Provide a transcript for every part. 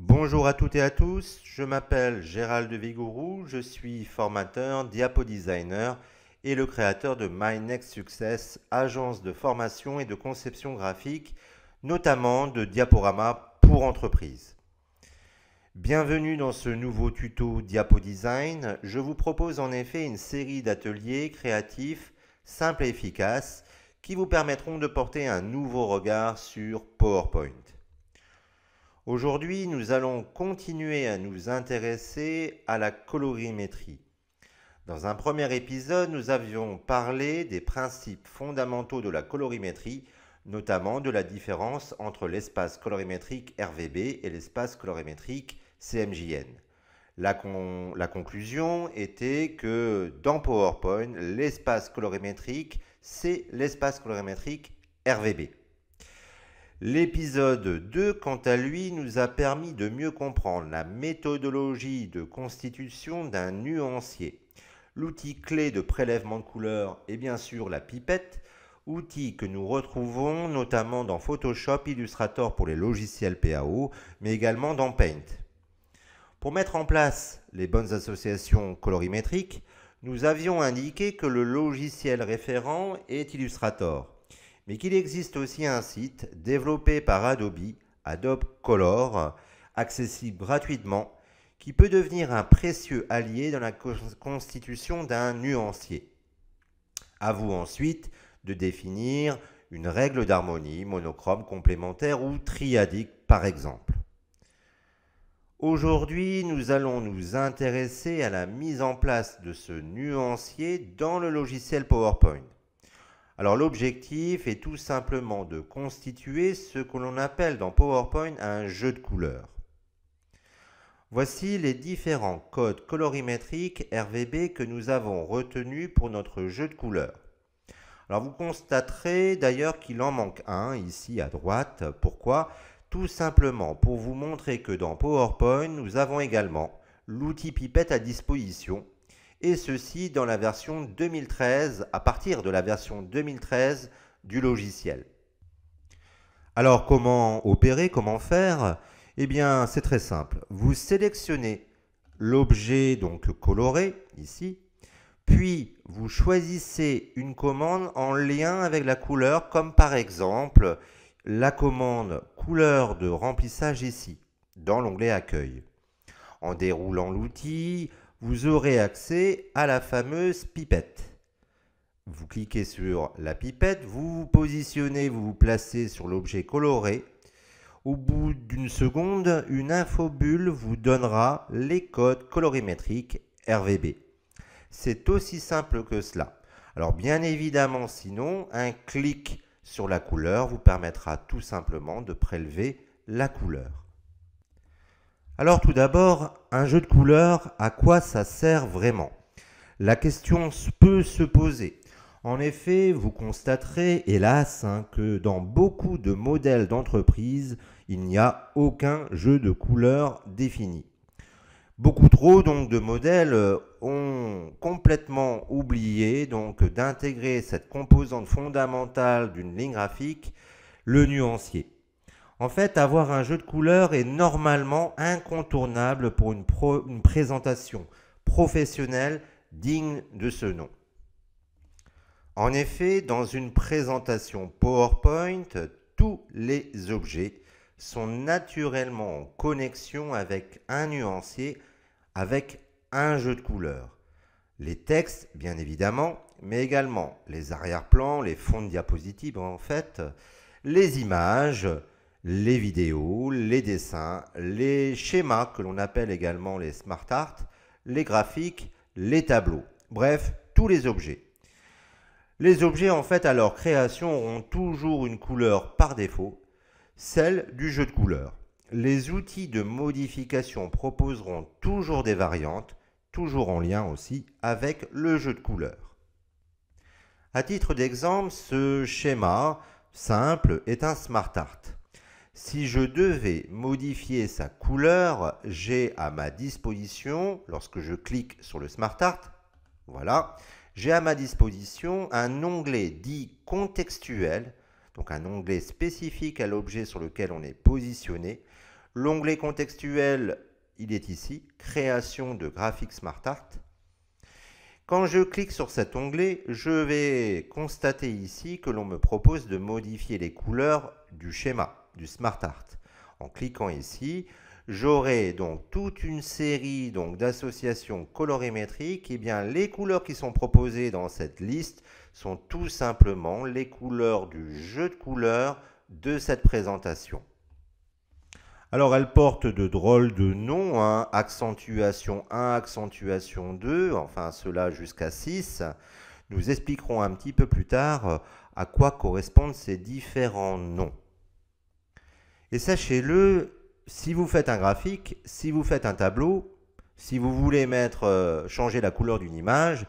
Bonjour à toutes et à tous, je m'appelle Gérald de Vigourou, je suis formateur, diapo-designer et le créateur de My Next Success, agence de formation et de conception graphique, notamment de diaporamas pour entreprises. Bienvenue dans ce nouveau tuto Diapo Design. Je vous propose en effet une série d'ateliers créatifs, simples et efficaces, qui vous permettront de porter un nouveau regard sur PowerPoint. Aujourd'hui, nous allons continuer à nous intéresser à la colorimétrie. Dans un premier épisode, nous avions parlé des principes fondamentaux de la colorimétrie, notamment de la différence entre l'espace colorimétrique RVB et l'espace colorimétrique CMJN. La conclusion était que dans PowerPoint, l'espace colorimétrique, c'est l'espace colorimétrique RVB. L'épisode 2, quant à lui, nous a permis de mieux comprendre la méthodologie de constitution d'un nuancier. L'outil clé de prélèvement de couleurs est bien sûr la pipette, outil que nous retrouvons notamment dans Photoshop, Illustrator pour les logiciels PAO, mais également dans Paint. Pour mettre en place les bonnes associations colorimétriques, nous avions indiqué que le logiciel référent est Illustrator, mais qu'il existe aussi un site développé par Adobe, Adobe Color, accessible gratuitement, qui peut devenir un précieux allié dans la constitution d'un nuancier. À vous ensuite de définir une règle d'harmonie, monochrome, complémentaire ou triadique par exemple. Aujourd'hui, nous allons nous intéresser à la mise en place de ce nuancier dans le logiciel PowerPoint. Alors l'objectif est tout simplement de constituer ce que l'on appelle dans PowerPoint un jeu de couleurs. Voici les différents codes colorimétriques RVB que nous avons retenus pour notre jeu de couleurs. Alors vous constaterez d'ailleurs qu'il en manque un ici à droite. Pourquoi ? Tout simplement pour vous montrer que dans PowerPoint, nous avons également l'outil pipette à disposition, et ceci dans la version 2013, à partir de la version 2013 du logiciel. Alors comment opérer, comment faire ? Eh bien c'est très simple. Vous sélectionnez l'objet donc coloré ici, puis vous choisissez une commande en lien avec la couleur, comme par exemple la commande couleur de remplissage ici, dans l'onglet accueil. En déroulant l'outil, vous aurez accès à la fameuse pipette. Vous cliquez sur la pipette, vous vous positionnez, vous vous placez sur l'objet coloré. Au bout d'une seconde, une infobulle vous donnera les codes colorimétriques RVB. C'est aussi simple que cela. Alors bien évidemment, sinon, un clic sur la couleur vous permettra tout simplement de prélever la couleur. Alors tout d'abord, un jeu de couleurs, à quoi ça sert vraiment? La question peut se poser. En effet, vous constaterez, hélas, que dans beaucoup de modèles d'entreprise, il n'y a aucun jeu de couleurs défini. Beaucoup trop donc de modèles ont complètement oublié donc d'intégrer cette composante fondamentale d'une ligne graphique, le nuancier. En fait, avoir un jeu de couleurs est normalement incontournable pour une présentation professionnelle digne de ce nom. En effet, dans une présentation PowerPoint, tous les objets sont naturellement en connexion avec un nuancier, avec un jeu de couleurs. Les textes, bien évidemment, mais également les arrière-plans, les fonds de diapositives en fait, les images, les vidéos, les dessins, les schémas que l'on appelle également les smart art, les graphiques, les tableaux, bref, tous les objets. Les objets en fait à leur création auront toujours une couleur par défaut, celle du jeu de couleurs. Les outils de modification proposeront toujours des variantes, toujours en lien aussi avec le jeu de couleurs. À titre d'exemple, ce schéma simple est un smart art. Si je devais modifier sa couleur, j'ai à ma disposition, lorsque je clique sur le smart art, voilà, j'ai à ma disposition un onglet dit contextuel, donc un onglet spécifique à l'objet sur lequel on est positionné. L'onglet contextuel, il est ici, création de graphique SmartArt. Quand je clique sur cet onglet, je vais constater ici que l'on me propose de modifier les couleurs du schéma, du SmartArt. En cliquant ici, j'aurai donc toute une série d'associations colorimétriques. Et bien, les couleurs qui sont proposées dans cette liste sont tout simplement les couleurs du jeu de couleurs de cette présentation. Alors, elle porte de drôles de noms, hein, accentuation 1, accentuation 2, enfin cela jusqu'à 6. Nous expliquerons un petit peu plus tard à quoi correspondent ces différents noms. Et sachez-le, si vous faites un graphique, si vous faites un tableau, si vous voulez changer la couleur d'une image,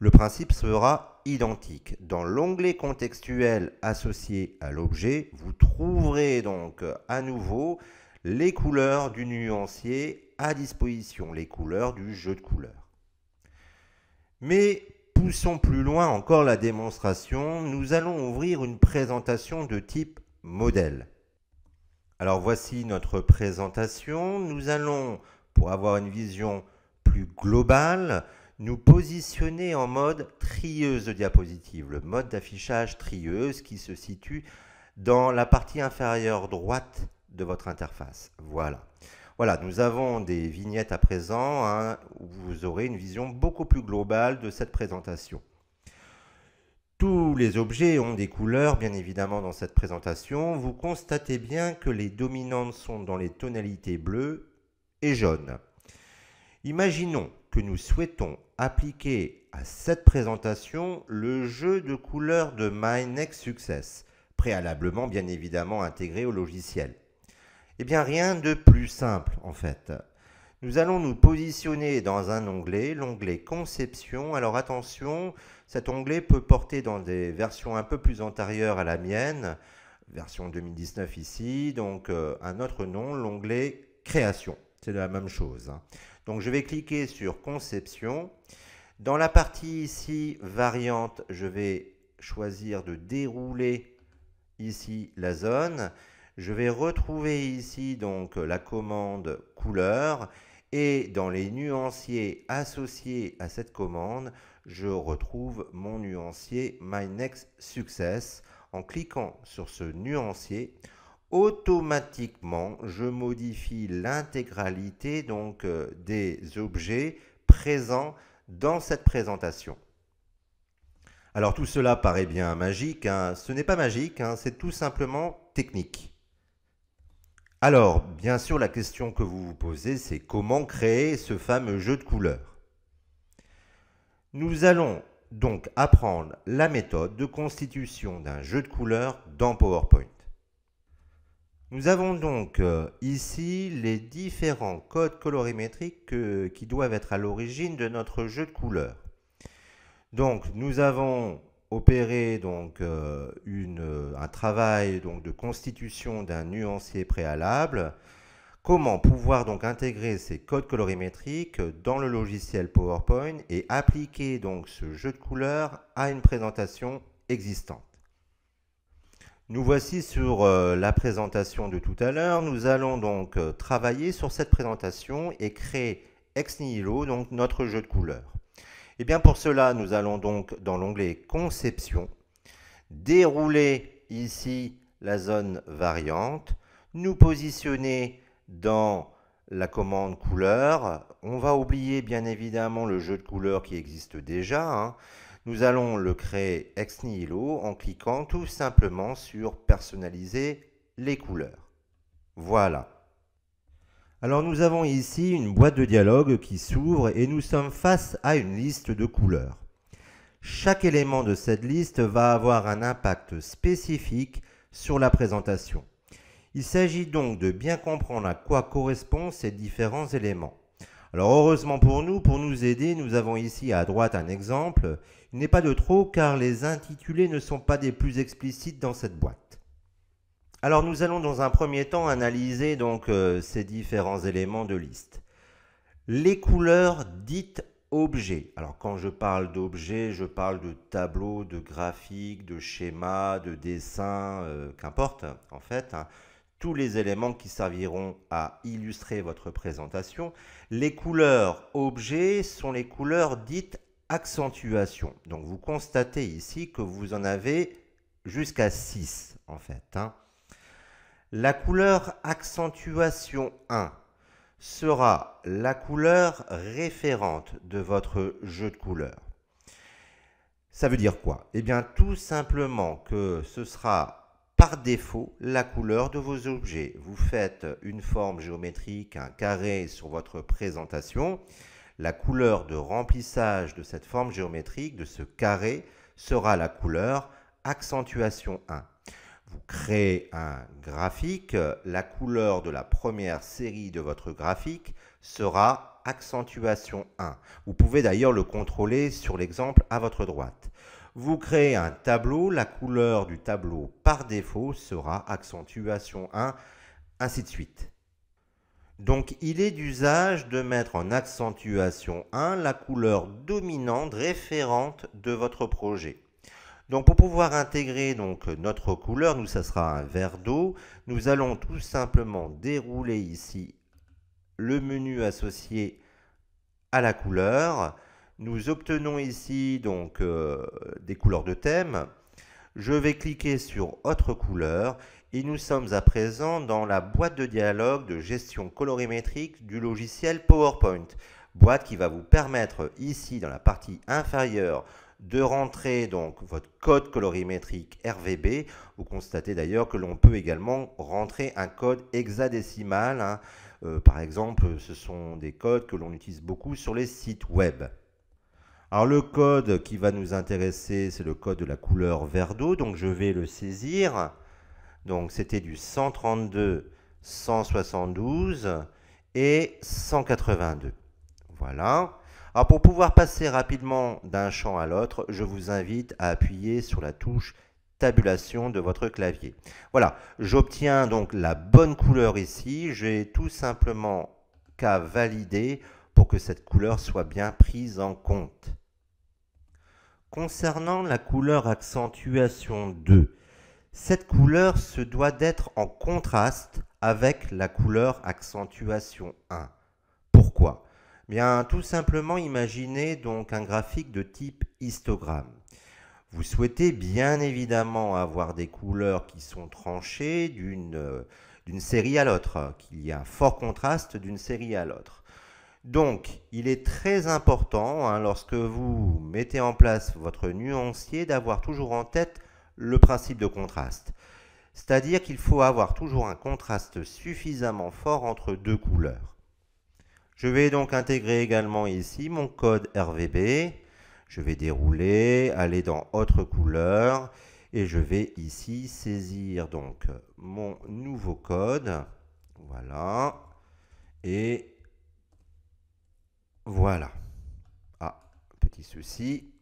le principe sera identique. Dans l'onglet contextuel associé à l'objet, vous trouverez donc à nouveau les couleurs du nuancier à disposition, les couleurs du jeu de couleurs. Mais poussons plus loin encore la démonstration, nous allons ouvrir une présentation de type modèle. Alors voici notre présentation. Nous allons, pour avoir une vision plus globale, nous positionner en mode trieuse de diapositive, le mode d'affichage trieuse qui se situe dans la partie inférieure droite de votre interface. Voilà. Voilà, nous avons des vignettes à présent, hein, où vous aurez une vision beaucoup plus globale de cette présentation. Tous les objets ont des couleurs, bien évidemment, dans cette présentation. Vous constatez bien que les dominantes sont dans les tonalités bleues et jaunes. Imaginons que nous souhaitons appliquer à cette présentation le jeu de couleurs de My Next Success, préalablement, bien évidemment, intégré au logiciel. Eh bien, rien de plus simple, en fait. Nous allons nous positionner dans un onglet, l'onglet Conception. Alors attention, cet onglet peut porter dans des versions un peu plus antérieures à la mienne, version 2019 ici, donc un autre nom, l'onglet Création. C'est la même chose. Donc je vais cliquer sur Conception. Dans la partie ici, Variante, je vais choisir de dérouler ici la zone. Je vais retrouver ici donc la commande Couleur. Et dans les nuanciers associés à cette commande, je retrouve mon nuancier My Next Success. En cliquant sur ce nuancier, automatiquement, je modifie l'intégralité des objets présents dans cette présentation. Alors tout cela paraît bien magique, hein. Ce n'est pas magique, hein, c'est tout simplement technique. Alors, bien sûr, la question que vous vous posez, c'est comment créer ce fameux jeu de couleurs. Nous allons donc apprendre la méthode de constitution d'un jeu de couleurs dans PowerPoint. Nous avons donc ici les différents codes colorimétriques qui doivent être à l'origine de notre jeu de couleurs. Donc, nous avons opérer un travail de constitution d'un nuancier préalable. Comment pouvoir intégrer ces codes colorimétriques dans le logiciel PowerPoint et appliquer ce jeu de couleurs à une présentation existante. Nous voici sur la présentation de tout à l'heure. Nous allons travailler sur cette présentation et créer ex nihilo notre jeu de couleurs. Et bien pour cela, nous allons dans l'onglet Conception, dérouler ici la zone variante, nous positionner dans la commande couleur. On va oublier bien évidemment le jeu de couleurs qui existe déjà, hein. Nous allons le créer ex nihilo en cliquant tout simplement sur personnaliser les couleurs. Voilà. Alors nous avons ici une boîte de dialogue qui s'ouvre et nous sommes face à une liste de couleurs. Chaque élément de cette liste va avoir un impact spécifique sur la présentation. Il s'agit donc de bien comprendre à quoi correspondent ces différents éléments. Alors heureusement pour nous aider, nous avons ici à droite un exemple. Il n'est pas de trop car les intitulés ne sont pas des plus explicites dans cette boîte. Alors nous allons dans un premier temps analyser ces différents éléments de liste. Les couleurs dites objets. Alors quand je parle d'objets, je parle de tableaux, de graphiques, de schémas, de dessins, qu'importe en fait, hein. tous les éléments qui serviront à illustrer votre présentation. Les couleurs objets sont les couleurs dites accentuation. Donc vous constatez ici que vous en avez jusqu'à 6 en fait. La couleur accentuation 1 sera la couleur référente de votre jeu de couleurs. Ça veut dire quoi? Eh bien tout simplement que ce sera par défaut la couleur de vos objets. Vous faites une forme géométrique, un carré sur votre présentation. La couleur de remplissage de cette forme géométrique, de ce carré, sera la couleur accentuation 1. Vous créez un graphique, la couleur de la première série de votre graphique sera accentuation 1. Vous pouvez d'ailleurs le contrôler sur l'exemple à votre droite. Vous créez un tableau, la couleur du tableau par défaut sera accentuation 1, ainsi de suite. Donc il est d'usage de mettre en accentuation 1 la couleur dominante référente de votre projet. Donc pour pouvoir intégrer donc notre couleur, nous ça sera un verre d'eau, nous allons tout simplement dérouler ici le menu associé à la couleur. Nous obtenons ici donc des couleurs de thème. Je vais cliquer sur autre couleur et nous sommes à présent dans la boîte de dialogue de gestion colorimétrique du logiciel PowerPoint. Boîte qui va vous permettre ici dans la partie inférieure de rentrer donc votre code colorimétrique RVB. Vous constatez d'ailleurs que l'on peut également rentrer un code hexadécimal. Par exemple, ce sont des codes que l'on utilise beaucoup sur les sites web. Alors le code qui va nous intéresser, c'est le code de la couleur vert d'eau, donc je vais le saisir. Donc c'était du 132, 172 et 182. Voilà. Alors pour pouvoir passer rapidement d'un champ à l'autre, je vous invite à appuyer sur la touche tabulation de votre clavier. Voilà, j'obtiens donc la bonne couleur ici. J'ai tout simplement qu'à valider pour que cette couleur soit bien prise en compte. Concernant la couleur accentuation 2, cette couleur se doit d'être en contraste avec la couleur accentuation 1. Pourquoi? Bien, tout simplement, imaginez donc un graphique de type histogramme. Vous souhaitez bien évidemment avoir des couleurs qui sont tranchées d'une série à l'autre, qu'il y ait un fort contraste d'une série à l'autre. Donc, il est très important, lorsque vous mettez en place votre nuancier, d'avoir toujours en tête le principe de contraste. C'est-à-dire qu'il faut avoir toujours un contraste suffisamment fort entre deux couleurs. Je vais donc intégrer également ici mon code RVB. Je vais dérouler, aller dans autre couleur et je vais ici saisir donc mon nouveau code. Voilà. Et voilà. Ah, petit souci.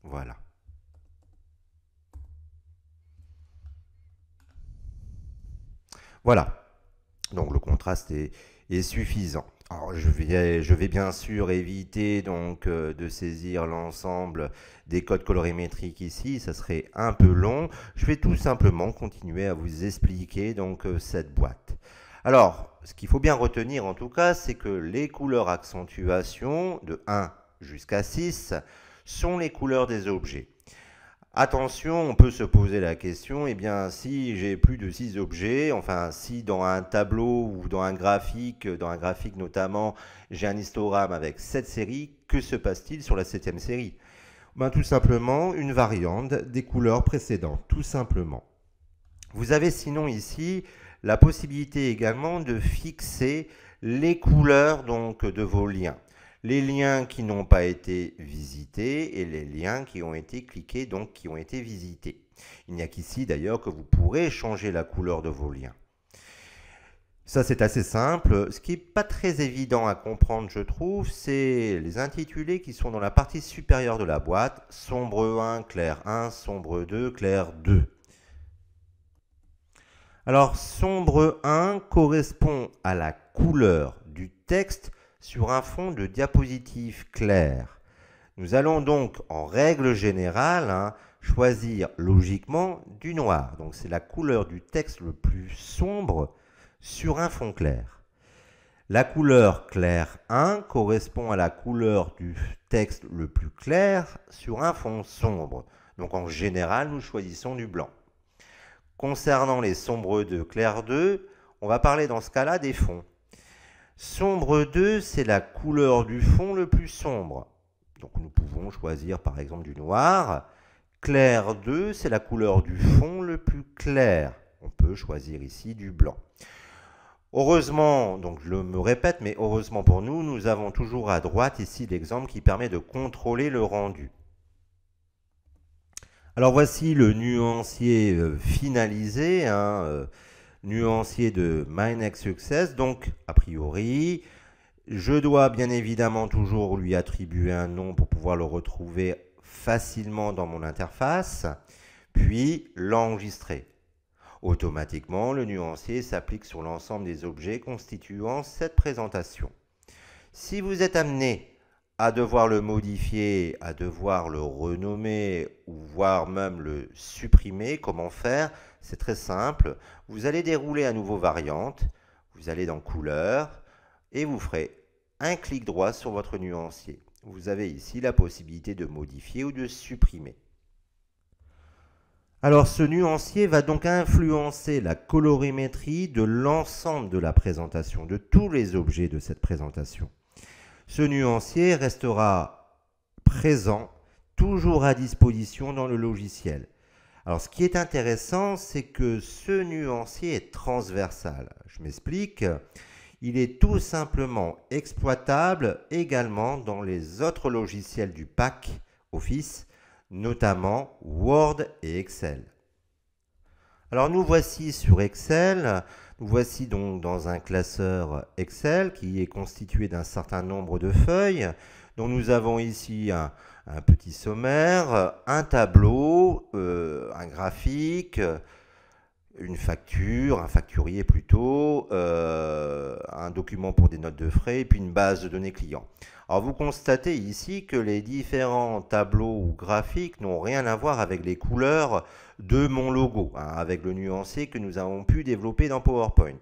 Voilà. Voilà. Donc le contraste est suffisant. Alors je vais bien sûr éviter donc de saisir l'ensemble des codes colorimétriques ici, ça serait un peu long. Je vais tout simplement continuer à vous expliquer donc cette boîte. Alors, ce qu'il faut bien retenir en tout cas, c'est que les couleurs accentuation de 1 jusqu'à 6 sont les couleurs des objets. Attention, on peut se poser la question, eh bien si j'ai plus de 6 objets, enfin si dans un tableau ou dans un graphique notamment, j'ai un histogramme avec 7 séries, que se passe-t-il sur la 7e série? Ben, tout simplement une variante des couleurs précédentes, tout simplement. Vous avez sinon ici la possibilité également de fixer les couleurs donc de vos liens. Les liens qui n'ont pas été visités et les liens qui ont été cliqués, donc qui ont été visités. Il n'y a qu'ici d'ailleurs que vous pourrez changer la couleur de vos liens. Ça c'est assez simple. Ce qui n'est pas très évident à comprendre je trouve, c'est les intitulés qui sont dans la partie supérieure de la boîte. Sombre 1, clair 1, sombre 2, clair 2. Alors, sombre 1 correspond à la couleur du texte sur un fond de diapositive clair. Nous allons donc, en règle générale, choisir logiquement du noir. Donc c'est la couleur du texte le plus sombre sur un fond clair. La couleur clair 1 correspond à la couleur du texte le plus clair sur un fond sombre. Donc en général, nous choisissons du blanc. Concernant les sombres 2, clair 2, on va parler dans ce cas-là des fonds. Sombre 2, c'est la couleur du fond le plus sombre. Donc nous pouvons choisir par exemple du noir. Clair 2, c'est la couleur du fond le plus clair. On peut choisir ici du blanc. Heureusement, donc je me répète, mais heureusement pour nous, nous avons toujours à droite ici l'exemple qui permet de contrôler le rendu. Alors voici le nuancier finalisé, nuancier de My Next Success. Donc a priori, je dois bien évidemment toujours lui attribuer un nom pour pouvoir le retrouver facilement dans mon interface, puis l'enregistrer. Automatiquement, le nuancier s'applique sur l'ensemble des objets constituant cette présentation. Si vous êtes amené à devoir le modifier, à devoir le renommer ou voire même le supprimer, comment faire? C'est très simple. Vous allez dérouler à nouveau variante, vous allez dans couleur et vous ferez un clic droit sur votre nuancier. Vous avez ici la possibilité de modifier ou de supprimer. Alors ce nuancier va donc influencer la colorimétrie de l'ensemble de la présentation, de tous les objets de cette présentation. Ce nuancier restera présent, toujours à disposition dans le logiciel. Alors ce qui est intéressant, c'est que ce nuancier est transversal. Je m'explique. Il est tout simplement exploitable également dans les autres logiciels du pack Office, notamment Word et Excel. Alors nous voici sur Excel, nous voici donc dans un classeur Excel qui est constitué d'un certain nombre de feuilles. Donc nous avons ici un petit sommaire, un tableau, un graphique, une facture, un facturier plutôt, un document pour des notes de frais et puis une base de données clients. Alors vous constatez ici que les différents tableaux ou graphiques n'ont rien à voir avec les couleurs de mon logo, avec le nuancier que nous avons pu développer dans PowerPoint.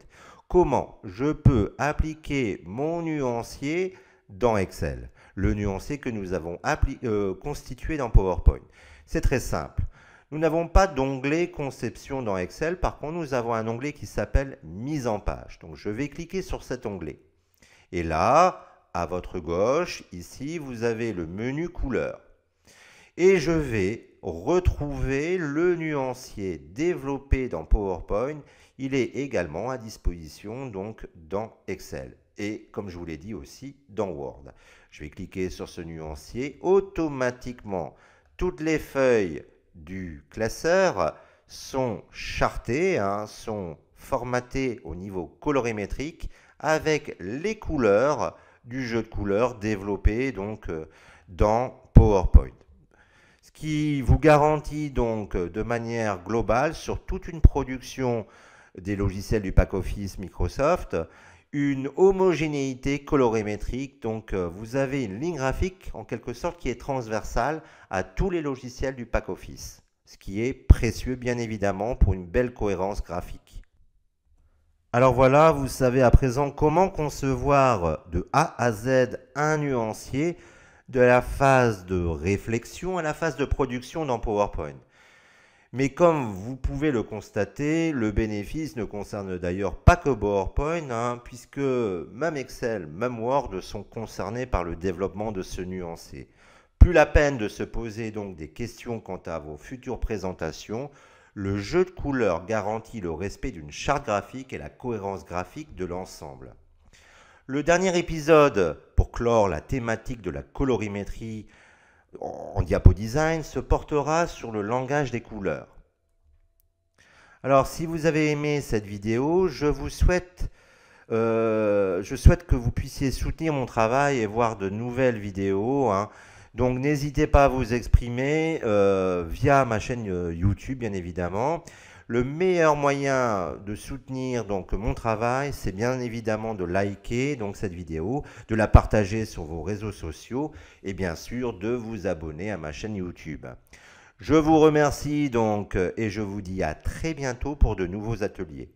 Comment je peux appliquer mon nuancier dans Excel? Le nuancier que nous avons constitué dans PowerPoint. C'est très simple. Nous n'avons pas d'onglet conception dans Excel, par contre nous avons un onglet qui s'appelle mise en page. Donc je vais cliquer sur cet onglet. Et là, à votre gauche, ici, vous avez le menu couleurs. Et je vais retrouver le nuancier développé dans PowerPoint. Il est également à disposition donc dans Excel. Et comme je vous l'ai dit aussi, dans Word. Je vais cliquer sur ce nuancier. Automatiquement, toutes les feuilles du classeur sont chartées, sont formatées au niveau colorimétrique avec les couleurs du jeu de couleurs développé donc dans PowerPoint. Ce qui vous garantit donc de manière globale sur toute une production des logiciels du pack Office Microsoft une homogénéité colorimétrique. Donc vous avez une ligne graphique en quelque sorte qui est transversale à tous les logiciels du pack Office, ce qui est précieux bien évidemment pour une belle cohérence graphique. Alors voilà, vous savez à présent comment concevoir de A à Z un nuancier de la phase de réflexion à la phase de production dans PowerPoint. Mais comme vous pouvez le constater, le bénéfice ne concerne d'ailleurs pas que PowerPoint, puisque même Excel, même Word sont concernés par le développement de ce nuancier. Plus la peine de se poser donc des questions quant à vos futures présentations. Le jeu de couleurs garantit le respect d'une charte graphique et la cohérence graphique de l'ensemble. Le dernier épisode pour clore la thématique de la colorimétrie en diapo-design se portera sur le langage des couleurs. Alors si vous avez aimé cette vidéo, je souhaite que vous puissiez soutenir mon travail et voir de nouvelles vidéos. Donc n'hésitez pas à vous exprimer via ma chaîne YouTube bien évidemment. Le meilleur moyen de soutenir donc mon travail, c'est bien évidemment de liker donc cette vidéo, de la partager sur vos réseaux sociaux et bien sûr de vous abonner à ma chaîne YouTube. Je vous remercie donc et je vous dis à très bientôt pour de nouveaux ateliers.